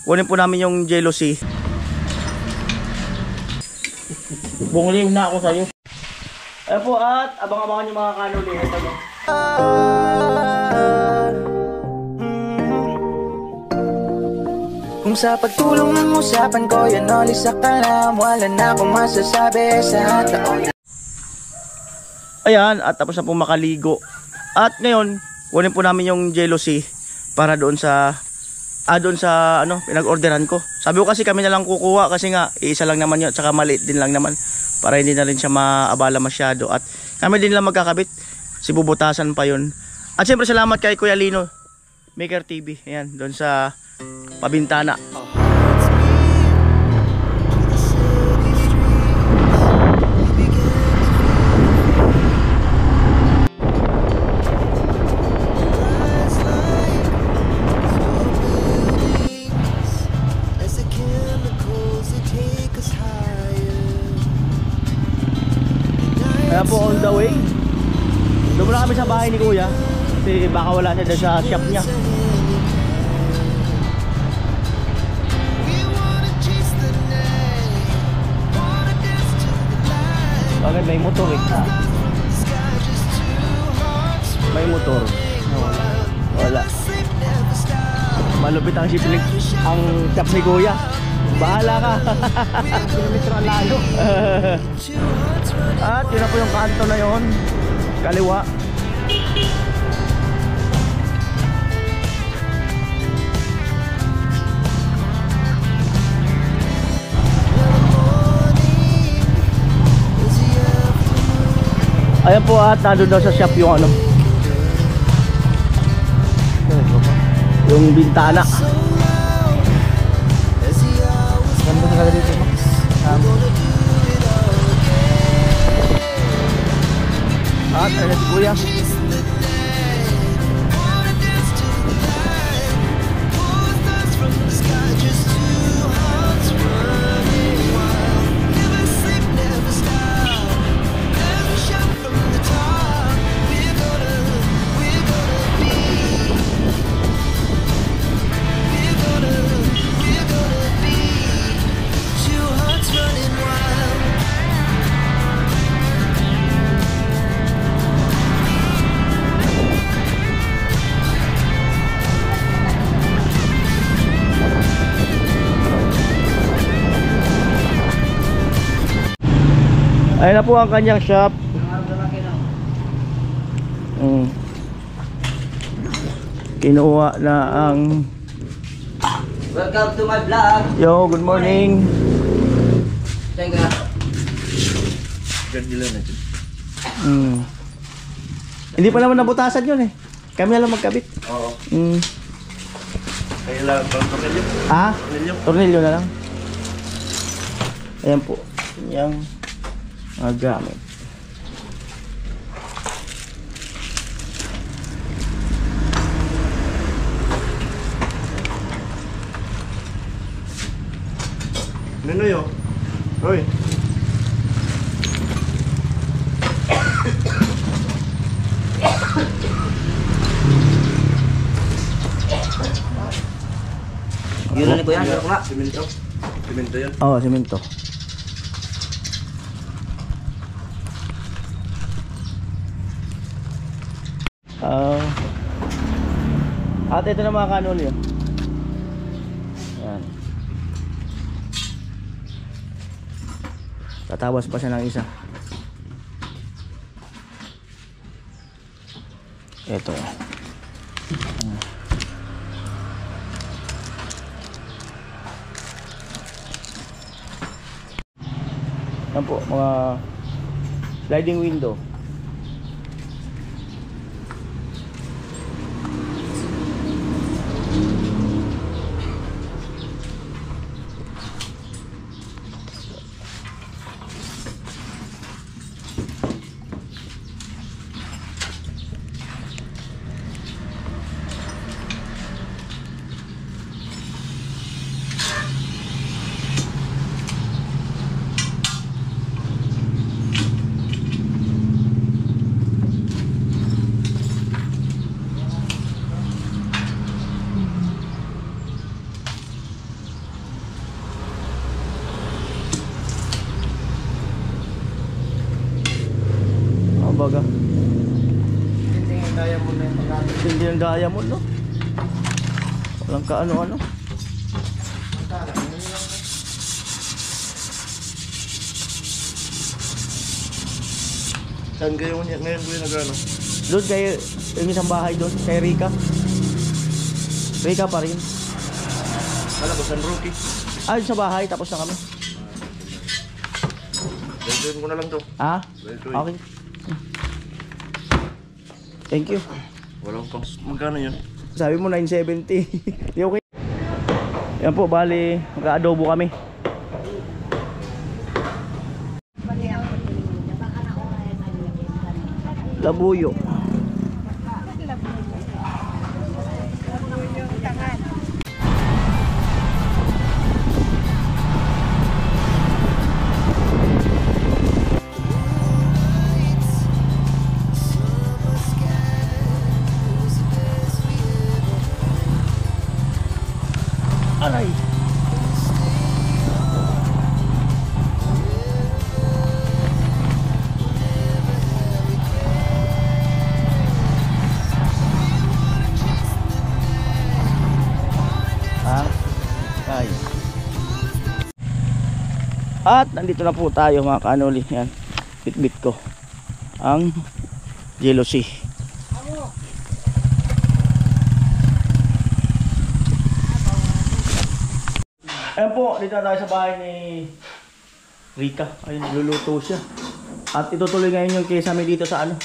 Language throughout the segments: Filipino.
kunin po namin yung jealousy. Bungling na ako sa'yo. Ayan po, at abang-abangan yung mga kanuli. Ito mo. Kung sa pagtulong ng usapan ko, yan ulit sa kalam. Wala na akong masasabi sa taon. Ayan, at tapos na po makaligo. At ngayon, kunin po namin yung jealousy para doon sa ano, pinag-orderan ko. Sabi ko kasi kami na lang kukuha kasi nga isa lang naman yun, tsaka maliit din lang naman para hindi na rin siya maabala masyado. At kami din lang magkakabit, si bubutasan pa yun. At siyempre salamat kay Kuya Lino Maker TV, ayan, doon sa pabintana. Kaya po on the way, doon muna kami sa bahay ni Kuya kasi baka wala siya dyan sa shop niya. Bakit may motor eh? May motor. Wala. Malupit ang shop ni Kuya. Bahala ka. Kilometro ang lalo. At yun na po yung kanto na yun, kaliwa. Ayan po, at nandun daw sa shop yung ano, yung bintana. Ganda sa kala dito, at ano si Kuya? Ayun na po ang kanyang shop. Kinuha na ang... Welcome to my vlog. Yo, good morning. Teka. Hindi pa naman nabutasan yun eh. Kami na lang magkabit. Oo. Kaya lang, tornilyo. Ha? Tornilyo na lang. Ayan po. Yung mga gamit. Ninoy, oh. Hoy. Yun na ni Kuya, ano ko nga? Simento. Simento yan. Oo, simento. At ito na mga kanol yun. Yan. Tatawas pa siya ng isa. Ito. Yan po, mga sliding window. ng diamond, no? Walang kaano-ano. Saan kayo ngayon kuya nag-ano? Doon kay yung isang bahay doon, kay Rica. Rica pa rin. Wala ba, San Roque? Ah, sa bahay, tapos na kami. Dahil ko na lang to. Ah? Okay. Thank you. Walang pang... Magkano yun? Sabi mo 970. Di okay. Yan po, bali, mag-adobo kami. Labuyo. Aray. Ay. At nandito na po tayo mga kanoli. Yan, bit-bit ko ang jealousy. Ayan po, dito na tayo sa bahay ni Rica. Ayun, luluto siya. At itutuloy ngayon yung kesame dito sa ano,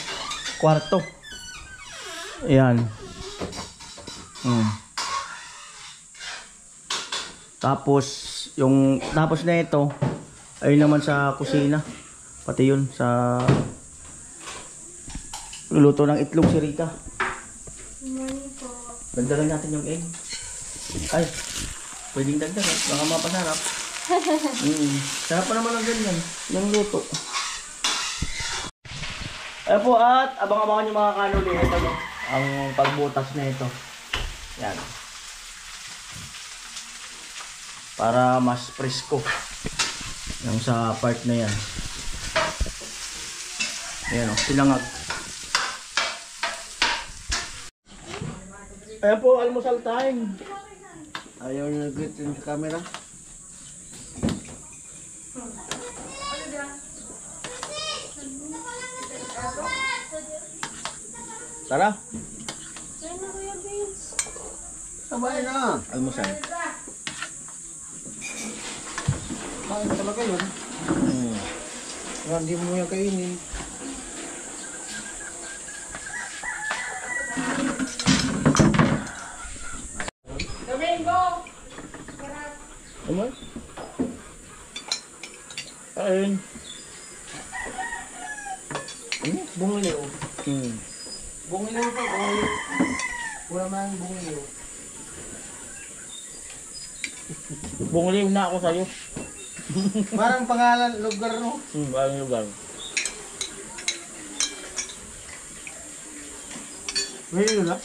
kwarto. Ayan. Tapos na ito ay naman sa kusina. Pati yun sa luluto ng itlog si Rica. Dagdagan natin yung egg. Ay, pwedeng dagdagan, baka mapasarap. Sarap pa naman ang ganyan, yung luto. Ayan po, at abang-abangan yung mga kanuli. Ito, no? Ang pagbutas na ito. Yan. Para mas presko yung sa part na yan. Ayan o, sinangag. Ayan po, almusal time. Ayaw nyo nag-greet sa camera. Tara. Sabay na. Almusal. Kain talaga yun. Hindi mo yung kainin. Domingo! Ano? Kain. Bungiliw. Bungiliw pa, bungiliw. Wala man bungiliw. Bungiliw na ako sa'yo. Parang pangalan, lugar, no? Parang lugar. May na?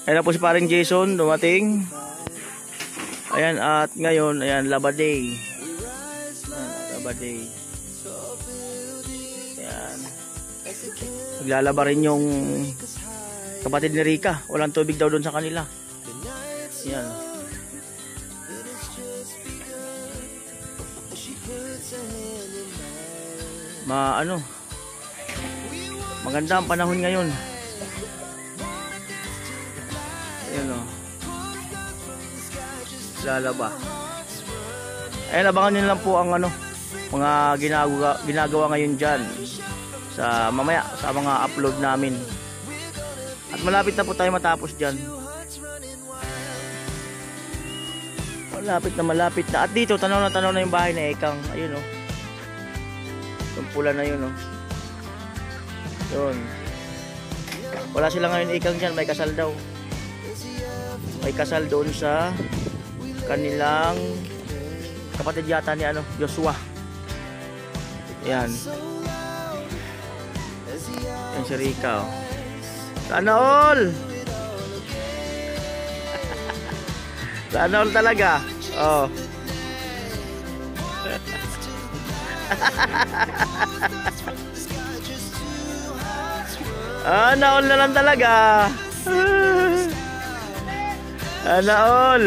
Ayan na po si paring Jason, dumating. Ayan, at ngayon, ayan, Laba Day. Laba Day. Ayan. Naglalaba rin yung kapatid ni Rica. Walang tubig daw doon sa kanila. Ayan. Maganda ang panahon ngayon. Ayan o. Lalaba. Ayan, abangan nyo lang po ang mga ginagawa ngayon dyan sa mamaya sa mga upload namin. At malapit na po tayo matapos dyan. Malapit na. At dito, tanaw na yung bahay na Ekang. Ayun o. Yung pula na yun o. Yun. Wala sila ngayon Ekang dyan. May kasal daw. May kasal doon sa kanilang kapatid yata ni Joshua. Yan. Yan si Rica oh. Sana all. Sana all talaga. Oh. Naol na lang talaga. Naol.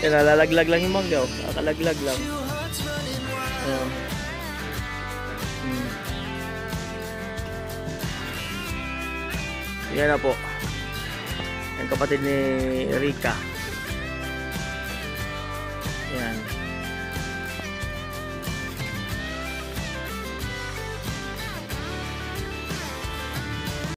Nalalaglag lang yung mangga. Nakalaglag lang. Yan na po. Yung kapatid ni Rika. Yan.